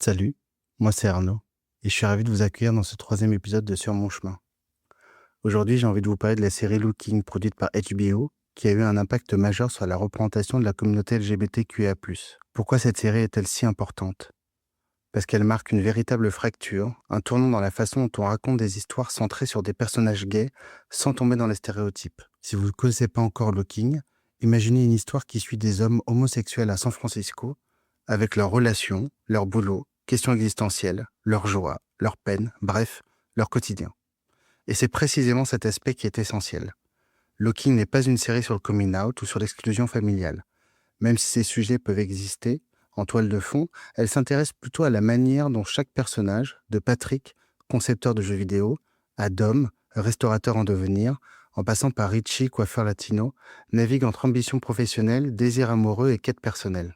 Salut, moi c'est Arnaud, et je suis ravi de vous accueillir dans ce troisième épisode de Sur mon chemin. Aujourd'hui, j'ai envie de vous parler de la série Looking, produite par HBO, qui a eu un impact majeur sur la représentation de la communauté LGBTQIA+. Pourquoi cette série est-elle si importante ? Parce qu'elle marque une véritable fracture, un tournant dans la façon dont on raconte des histoires centrées sur des personnages gays, sans tomber dans les stéréotypes. Si vous ne connaissez pas encore Looking, imaginez une histoire qui suit des hommes homosexuels à San Francisco, avec leurs relations, leur boulot, questions existentielles, leurs joies, leurs peines, bref, leur quotidien. Et c'est précisément cet aspect qui est essentiel. Looking n'est pas une série sur le coming out ou sur l'exclusion familiale. Même si ces sujets peuvent exister, en toile de fond, elle s'intéresse plutôt à la manière dont chaque personnage, de Patrick, concepteur de jeux vidéo, à Dom, restaurateur en devenir, en passant par Richie, coiffeur latino, navigue entre ambition professionnelle, désir amoureux et quête personnelle.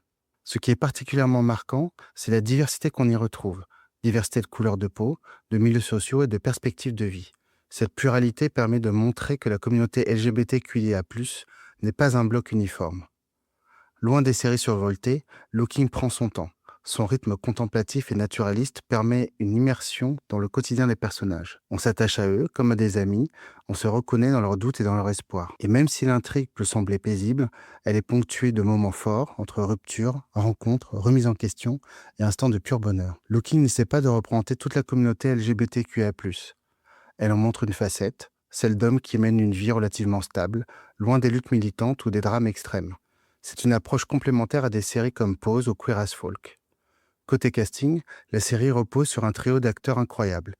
Ce qui est particulièrement marquant, c'est la diversité qu'on y retrouve. Diversité de couleurs de peau, de milieux sociaux et de perspectives de vie. Cette pluralité permet de montrer que la communauté LGBTQIA+, n'est pas un bloc uniforme. Loin des séries survoltées, Looking prend son temps. Son rythme contemplatif et naturaliste permet une immersion dans le quotidien des personnages. On s'attache à eux comme à des amis, on se reconnaît dans leurs doutes et dans leurs espoirs. Et même si l'intrigue peut sembler paisible, elle est ponctuée de moments forts, entre ruptures, rencontres, remises en question et instants de pur bonheur. Looking n'essaie pas de représenter toute la communauté LGBTQIA+. Elle en montre une facette, celle d'hommes qui mènent une vie relativement stable, loin des luttes militantes ou des drames extrêmes. C'est une approche complémentaire à des séries comme Pose ou Queer as Folk. Côté casting, la série repose sur un trio d'acteurs incroyables.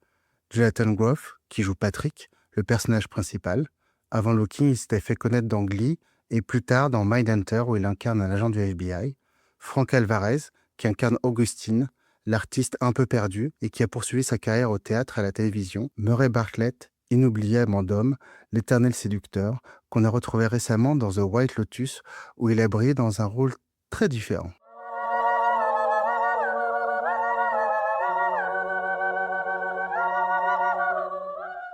Jonathan Groff, qui joue Patrick, le personnage principal. Avant Looking, il s'était fait connaître dans Glee et plus tard dans Mindhunter où il incarne un agent du FBI. Frank Alvarez, qui incarne Augustine, l'artiste un peu perdu et qui a poursuivi sa carrière au théâtre et à la télévision. Murray Bartlett, inoubliable en Dom, l'éternel séducteur, qu'on a retrouvé récemment dans The White Lotus où il a brillé dans un rôle très différent.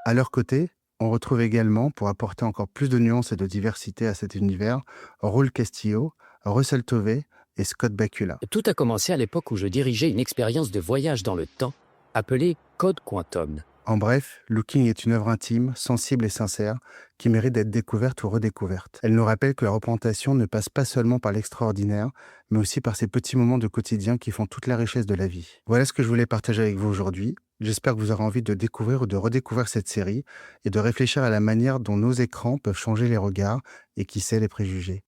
À leur côté, on retrouve également, pour apporter encore plus de nuances et de diversité à cet univers, Raúl Castillo, Russell Tovey et Scott Bakula. Tout a commencé à l'époque où je dirigeais une expérience de voyage dans le temps appelée Code Quantum. En bref, Looking est une œuvre intime, sensible et sincère, qui mérite d'être découverte ou redécouverte. Elle nous rappelle que la représentation ne passe pas seulement par l'extraordinaire, mais aussi par ces petits moments de quotidien qui font toute la richesse de la vie. Voilà ce que je voulais partager avec vous aujourd'hui. J'espère que vous aurez envie de découvrir ou de redécouvrir cette série et de réfléchir à la manière dont nos écrans peuvent changer les regards et qui sait les préjugés.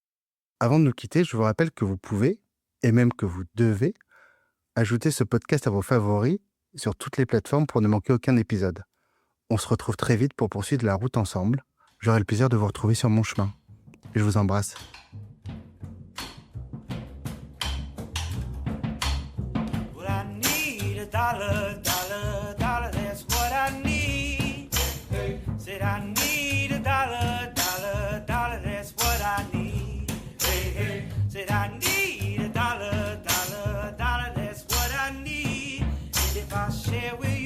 Avant de nous quitter, je vous rappelle que vous pouvez, et même que vous devez, ajouter ce podcast à vos favoris sur toutes les plateformes pour ne manquer aucun épisode. On se retrouve très vite pour poursuivre la route ensemble. J'aurai le plaisir de vous retrouver sur mon chemin. Et je vous embrasse. Well, I need a dollar, dollar, dollar, that's what I need. Hey, said I need a dollar, dollar, dollar, that's what I need. Hey, hey, said I need a dollar, dollar, dollar, that's what I need. And if I share with